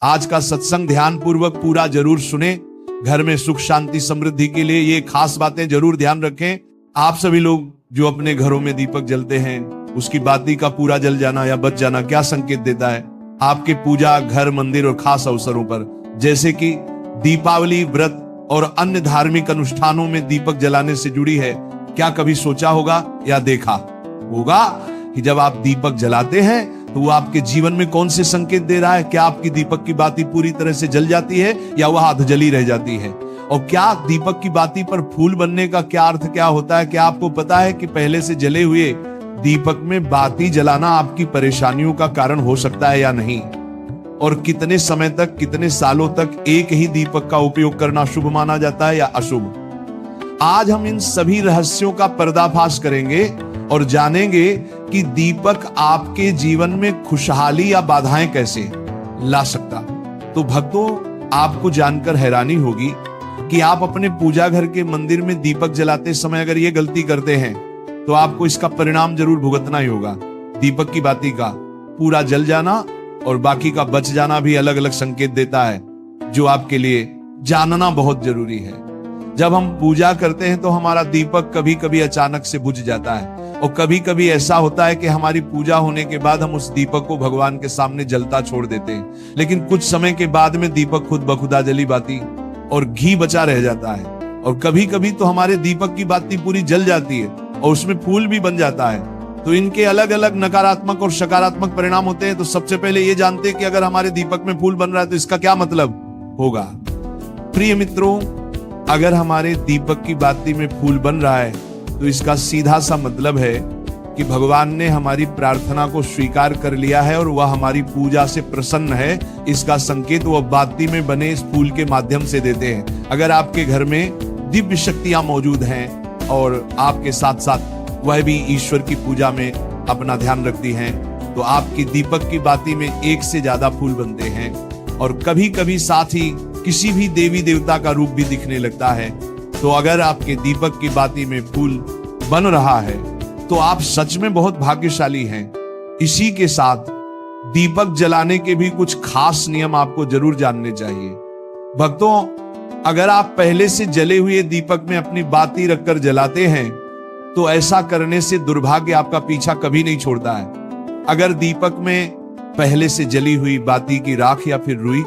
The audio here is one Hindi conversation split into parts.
आज का सत्संग ध्यान पूर्वक पूरा जरूर सुने। घर में सुख शांति समृद्धि के लिए ये खास बातें जरूर ध्यान रखें। आप सभी लोग जो अपने घरों में दीपक जलते हैं, उसकी बाती का पूरा जल जाना या बच जाना क्या संकेत देता है? आपके पूजा, घर, मंदिर और खास अवसरों पर जैसे कि दीपावली, व्रत और अन्य धार्मिक अनुष्ठानों में दीपक जलाने से जुड़ी है। क्या कभी सोचा होगा या देखा होगा कि जब आप दीपक जलाते हैं तो वो आपके जीवन में कौन से संकेत दे रहा है? क्या आपकी दीपक की बाती पूरी तरह से जल जाती है या वह आध जली रह जाती है? और क्या दीपक की बाती पर फूल बनने का क्या अर्थ क्या होता है? क्या आपको पता है कि पहले से जले हुए दीपक में बाती जलाना आपकी परेशानियों का कारण हो सकता है या नहीं? और कितने समय तक, कितने सालों तक एक ही दीपक का उपयोग करना शुभ माना जाता है या अशुभ? आज हम इन सभी रहस्यों का पर्दाफाश करेंगे और जानेंगे कि दीपक आपके जीवन में खुशहाली या बाधाएं कैसे ला सकता। तो भक्तों, आपको जानकर हैरानी होगी कि आप अपने पूजा घर के मंदिर में दीपक जलाते समय अगर ये गलती करते हैं तो आपको इसका परिणाम जरूर भुगतना ही होगा। दीपक की बाती का पूरा जल जाना और बाकी का बच जाना भी अलग अलग संकेत देता है, जो आपके लिए जानना बहुत जरूरी है। जब हम पूजा करते हैं तो हमारा दीपक कभी कभी अचानक से बुझ जाता है और कभी कभी ऐसा होता है कि हमारी पूजा होने के बाद हम उस दीपक को भगवान के सामने जलता छोड़ देते हैं, लेकिन कुछ समय के बाद में दीपक खुद बखुदा जली बाती और घी बचा रह जाता है। और कभी कभी तो हमारे दीपक की बाती पूरी जल जाती है और उसमें फूल भी बन जाता है। तो इनके अलग अलग नकारात्मक और सकारात्मक परिणाम होते हैं। तो सबसे पहले ये जानते हैं कि अगर हमारे दीपक में फूल बन रहा है तो इसका क्या मतलब होगा। प्रिय मित्रों, अगर हमारे दीपक की बाती में फूल बन रहा है तो इसका सीधा सा मतलब है कि भगवान ने हमारी प्रार्थना को स्वीकार कर लिया है और वह हमारी पूजा से प्रसन्न है। इसका संकेत वह बाती में बने इस फूल के माध्यम से देते हैं। अगर आपके घर में दिव्य शक्तियां मौजूद हैं और आपके साथ साथ वह भी ईश्वर की पूजा में अपना ध्यान रखती हैं, तो आपकी दीपक की बाती में एक से ज्यादा फूल बनते हैं और कभी कभी साथ ही किसी भी देवी देवता का रूप भी दिखने लगता है। तो अगर आपके दीपक की बाती में फूल बन रहा है तो आप सच में बहुत भाग्यशाली हैं। इसी के साथ दीपक जलाने के भी कुछ खास नियम आपको जरूर जानने चाहिए। भक्तों, अगर आप पहले से जले हुए दीपक में अपनी बाती रखकर जलाते हैं तो ऐसा करने से दुर्भाग्य आपका पीछा कभी नहीं छोड़ता है। अगर दीपक में पहले से जली हुई बाती की राख या फिर रुई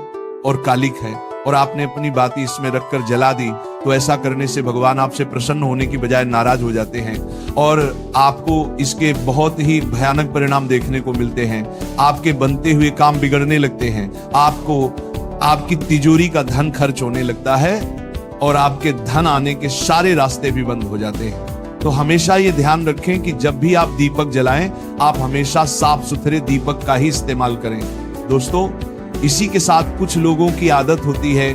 और कालिक है और आपने अपनी बाती इसमें रखकर जला दी तो ऐसा करने से भगवान आपसे प्रसन्न होने की बजाय नाराज हो जाते हैं और आपको इसके बहुत ही भयानक परिणाम देखने को मिलते हैं। आपके बनते हुए काम बिगड़ने लगते हैं, आपको आपकी तिजोरी का धन खर्च होने लगता है और आपके धन आने के सारे रास्ते भी बंद हो जाते हैं। तो हमेशा ये ध्यान रखें कि जब भी आप दीपक जलाएं, आप हमेशा साफ सुथरे दीपक का ही इस्तेमाल करें। दोस्तों, इसी के साथ कुछ लोगों की आदत होती है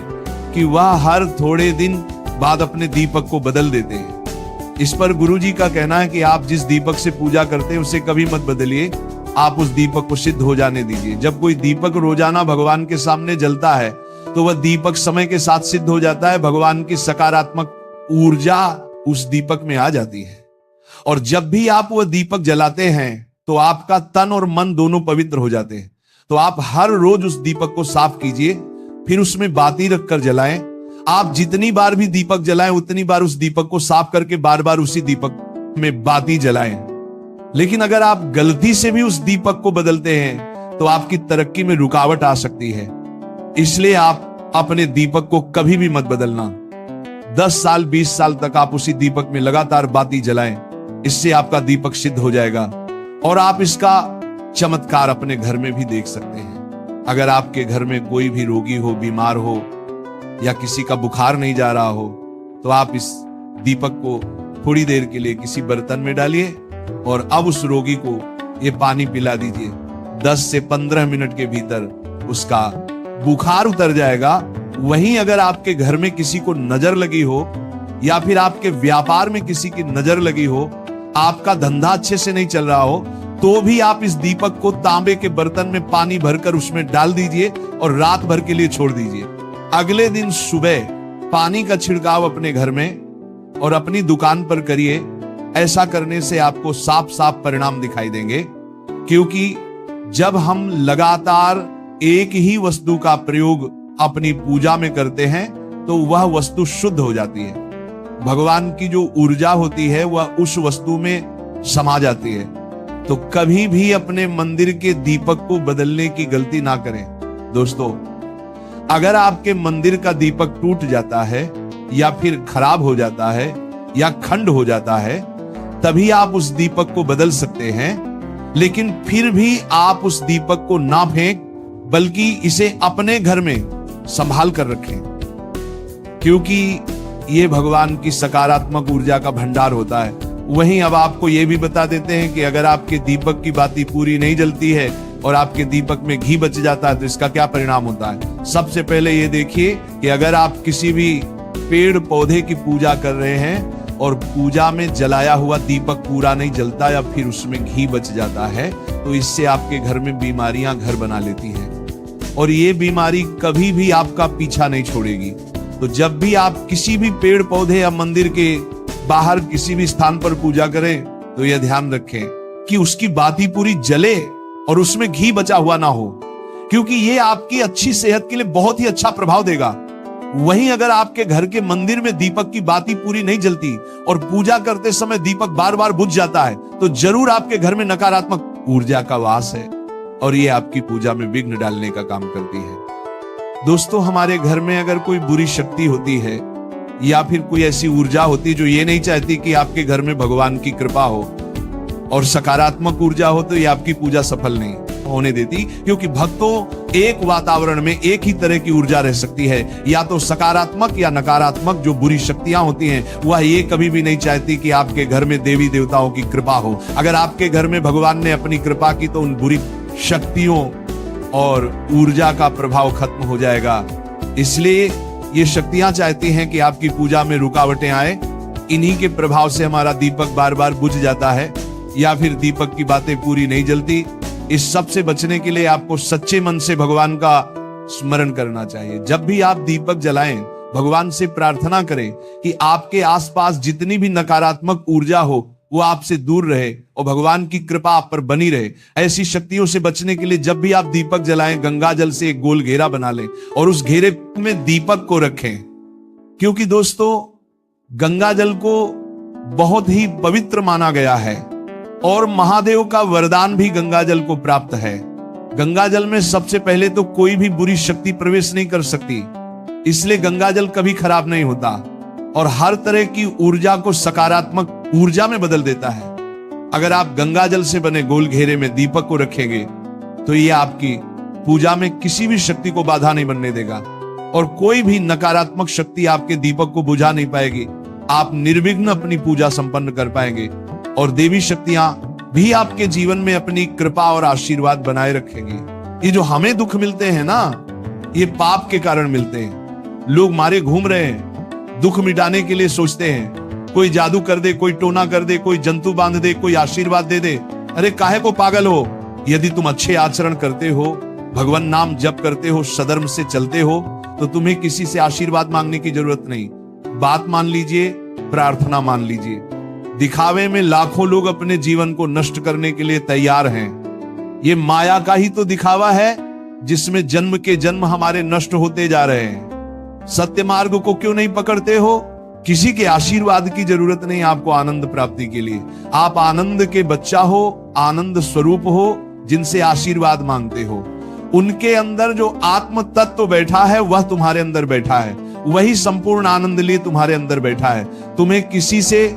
कि वह हर थोड़े दिन बाद अपने दीपक को बदल देते हैं। इस पर गुरुजी का कहना है कि आप जिस दीपक से पूजा करते हैं उसे कभी मत बदलिए, आप उस दीपक को सिद्ध हो जाने दीजिए। जब कोई दीपक रोजाना भगवान के सामने जलता है तो वह दीपक समय के साथ सिद्ध हो जाता है। भगवान की सकारात्मक ऊर्जा उस दीपक में आ जाती है और जब भी आप वह दीपक जलाते हैं तो आपका तन और मन दोनों पवित्र हो जाते हैं। तो आप हर रोज उस दीपक को साफ कीजिए, फिर उसमें बाती रखकर जलाएं। आप जितनी बार भी दीपक जलाएं उतनी बार उस दीपक को साफ करके बार बार उसी दीपक में बाती जलाएं। लेकिन अगर आप गलती से भी उस दीपक को बदलते हैं तो आपकी तरक्की में रुकावट आ सकती है। इसलिए आप अपने दीपक को कभी भी मत बदलना। 10 साल 20 साल तक आप उसी दीपक में लगातार बाती जलाएं, इससे आपका दीपक सिद्ध हो जाएगा और आप इसका चमत्कार अपने घर में भी देख सकते हैं। अगर आपके घर में कोई भी रोगी हो, बीमार हो या किसी का बुखार नहीं जा रहा हो तो आप इस दीपक को थोड़ी देर के लिए किसी बर्तन में डालिए और अब उस रोगी को ये पानी पिला दीजिए। 10 से 15 मिनट के भीतर उसका बुखार उतर जाएगा। वहीं अगर आपके घर में किसी को नजर लगी हो या फिर आपके व्यापार में किसी की नजर लगी हो, आपका धंधा अच्छे से नहीं चल रहा हो, तो भी आप इस दीपक को तांबे के बर्तन में पानी भरकर उसमें डाल दीजिए और रात भर के लिए छोड़ दीजिए। अगले दिन सुबह पानी का छिड़काव अपने घर में और अपनी दुकान पर करिए। ऐसा करने से आपको साफ साफ परिणाम दिखाई देंगे, क्योंकि जब हम लगातार एक ही वस्तु का प्रयोग अपनी पूजा में करते हैं तो वह वस्तु शुद्ध हो जाती है। भगवान की जो ऊर्जा होती है वह उस वस्तु में समा जाती है। तो कभी भी अपने मंदिर के दीपक को बदलने की गलती ना करें। दोस्तों, अगर आपके मंदिर का दीपक टूट जाता है या फिर खराब हो जाता है या खंड हो जाता है, तभी आप उस दीपक को बदल सकते हैं। लेकिन फिर भी आप उस दीपक को ना फेंक, बल्कि इसे अपने घर में संभाल कर रखें, क्योंकि यह भगवान की सकारात्मक ऊर्जा का भंडार होता है। वहीं अब आपको यह भी बता देते हैं कि अगर आपके दीपक की बाती पूरी नहीं जलती है और आपके दीपक में घी बच जाता है तो इसका क्या परिणाम होता है। सबसे पहले ये देखिए कि अगर आप किसी भी पेड़ पौधे की पूजा कर रहे हैं और पूजा में जलाया हुआ दीपक पूरा नहीं जलता या फिर उसमें घी बच जाता है, तो इससे आपके घर में बीमारियां घर बना लेती हैं और ये बीमारी कभी भी आपका पीछा नहीं छोड़ेगी। तो जब भी आप किसी भी पेड़ पौधे या मंदिर के बाहर किसी भी स्थान पर पूजा करें तो यह ध्यान रखें कि उसकी बाती पूरी जले और उसमें घी बचा हुआ ना हो, क्योंकि ये आपकी अच्छी सेहत के लिए बहुत ही अच्छा प्रभाव देगा। वहीं अगर आपके घर के मंदिर में दीपक की बाती पूरी नहीं जलती और पूजा करते समय दीपक बार बार बुझ जाता है तो जरूर आपके घर में नकारात्मक ऊर्जा का वास है और ये आपकी पूजा में विघ्न डालने का काम करती है। दोस्तों, हमारे घर में अगर कोई बुरी शक्ति होती है या फिर कोई ऐसी ऊर्जा होती है जो ये नहीं चाहती कि आपके घर में भगवान की कृपा हो और सकारात्मक ऊर्जा हो, तो ये आपकी पूजा सफल नहीं होने देती, क्योंकि भक्तों एक वातावरण में एक ही तरह की ऊर्जा रह सकती है, या तो सकारात्मक या नकारात्मक। जो बुरी शक्तियां होती हैं वह ये कभी भी नहीं चाहती कि आपके घर में देवी देवताओं की कृपा हो। अगर आपके घर में भगवान ने अपनी कृपा की तो उन बुरी शक्तियों और ऊर्जा का प्रभाव खत्म हो जाएगा। इसलिए ये शक्तियां चाहती हैं कि आपकी पूजा में रुकावटें आए। इन्हीं के प्रभाव से हमारा दीपक बार बार बुझ जाता है या फिर दीपक की बातें पूरी नहीं जलती। इस सब से बचने के लिए आपको सच्चे मन से भगवान का स्मरण करना चाहिए। जब भी आप दीपक जलाएं, भगवान से प्रार्थना करें कि आपके आसपास जितनी भी नकारात्मक ऊर्जा हो वो आपसे दूर रहे और भगवान की कृपा आप पर बनी रहे। ऐसी शक्तियों से बचने के लिए जब भी आप दीपक जलाएं, गंगा जल से एक गोल घेरा बना लें और उस घेरे में दीपक को रखें, क्योंकि दोस्तों गंगा जल को बहुत ही पवित्र माना गया है और महादेव का वरदान भी गंगा जल को प्राप्त है। गंगा जल में सबसे पहले तो कोई भी बुरी शक्ति प्रवेश नहीं कर सकती, इसलिए गंगा जल कभी खराब नहीं होता और हर तरह की ऊर्जा को सकारात्मक ऊर्जा में बदल देता है। अगर आप गंगा जल से बने गोल घेरे में दीपक को रखेंगे तो ये आपकी पूजा में किसी भी शक्ति को बाधा नहीं बनने देगा और कोई भी नकारात्मक शक्ति आपके दीपक को बुझा नहीं पाएगी। आप निर्विघ्न अपनी पूजा संपन्न कर पाएंगे और देवी शक्तियां भी आपके जीवन में अपनी कृपा और आशीर्वाद बनाए रखेंगी। ये जो हमें दुख मिलते हैं ना, ये पाप के कारण मिलते हैं। लोग मारे घूम रहे हैं, दुख मिटाने के लिए सोचते हैं कोई जादू कर दे, कोई टोना कर दे, कोई जंतु बांध दे, कोई आशीर्वाद दे दे। अरे काहे को पागल हो? यदि तुम अच्छे आचरण करते हो, भगवान नाम जप करते हो, सधर्म से चलते हो, तो तुम्हें किसी से आशीर्वाद मांगने की जरूरत नहीं। बात मान लीजिए, प्रार्थना मान लीजिए। दिखावे में लाखों लोग अपने जीवन को नष्ट करने के लिए तैयार हैं। ये माया का ही तो दिखावा है जिसमें जन्म के जन्म हमारे नष्ट होते जा रहे हैं। सत्य मार्ग को क्यों नहीं पकड़ते हो? किसी के आशीर्वाद की जरूरत नहीं आपको आनंद प्राप्ति के लिए। आप आनंद के बच्चा हो, आनंद स्वरूप हो, जिनसे आशीर्वाद मांगते हो। उनके अंदर जो आत्म तत्व बैठा है वह तुम्हारे अंदर बैठा है, वही संपूर्ण आनंद लिए तुम्हारे अंदर बैठा है। तुम्हें किसी से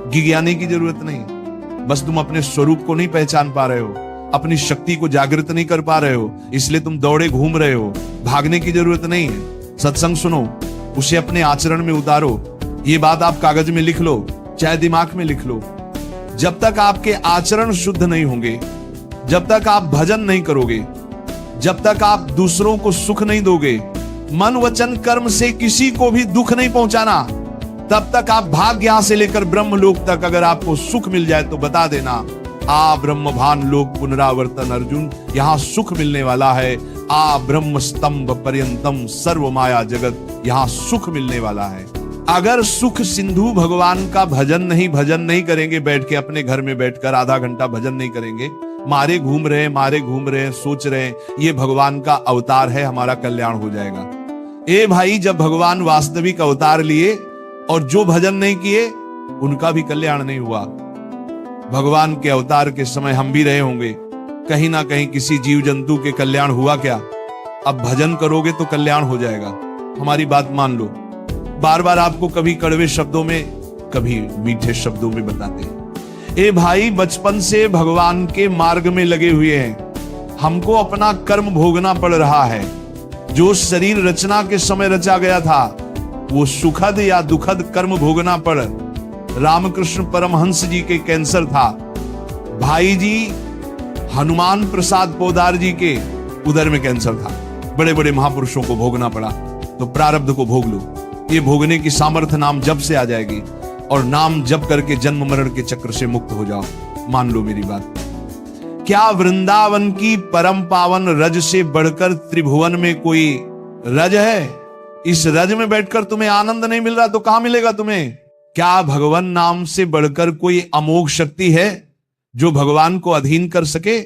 गिज्ञाने की जरूरत नहीं। बस तुम अपने स्वरूप को नहीं पहचान पा रहे हो, अपनी शक्ति को जागृत नहीं कर पा रहे हो, इसलिए तुम दौड़े घूम रहे हो। भागने की जरूरत नहीं है। सत्संग सुनो, उसे अपने आचरण में उतारो। ये बात आप कागज में लिख लो, चाहे दिमाग में लिख लो। जब तक आपके आचरण शुद्ध नहीं होंगे, जब तक आप भजन नहीं करोगे, जब तक आप दूसरों को सुख नहीं दोगे, मन वचन कर्म से किसी को भी दुख नहीं पहुंचाना, तब तक आप भाग्य यहां से लेकर ब्रह्मलोक तक अगर आपको सुख मिल जाए तो बता देना, आ ब्रह्म भान लोक पुनरावर्तन अर्जुन, यहां सुख मिलने वाला है। आ ब्रह्म स्तंभ पर्यंतम सर्व माया जगत, यहां सुख मिलने वाला है। अगर सुख सिंधु भगवान का भजन नहीं करेंगे, बैठ के अपने घर में बैठकर आधा घंटा भजन नहीं करेंगे, मारे घूम रहे हैं, सोच रहे हैं ये भगवान का अवतार है, हमारा कल्याण हो जाएगा। ए भाई, जब भगवान वास्तविक अवतार लिए और जो भजन नहीं किए उनका भी कल्याण नहीं हुआ। भगवान के अवतार के समय हम भी रहे होंगे, कहीं ना कहीं किसी जीव जंतु के कल्याण हुआ क्या? अब भजन करोगे तो कल्याण हो जाएगा, हमारी बात मान लो। बार बार आपको कभी कड़वे शब्दों में, कभी मीठे शब्दों में बताते हैं। ए भाई, बचपन से भगवान के मार्ग में लगे हुए हैं, हमको अपना कर्म भोगना पड़ रहा है। जो शरीर रचना के समय रचा गया था वो सुखद या दुखद कर्म भोगना पड़। रामकृष्ण परमहंस जी के कैंसर था, भाई जी हनुमान प्रसाद पोदार जी के उदर में कैंसर था। बड़े बड़े महापुरुषों को भोगना पड़ा, तो प्रारब्ध को भोग लो। ये भोगने की सामर्थ्य नाम जप से आ जाएगी, और नाम जप करके जन्म मरण के चक्र से मुक्त हो जाओ। मान लो मेरी बात। क्या वृंदावन की परम पावन रज से बढ़कर त्रिभुवन में कोई रज है? इस रज में बैठकर तुम्हें आनंद नहीं मिल रहा तो कहां मिलेगा तुम्हें? क्या भगवान नाम से बढ़कर कोई अमोघ शक्ति है जो भगवान को अधीन कर सके?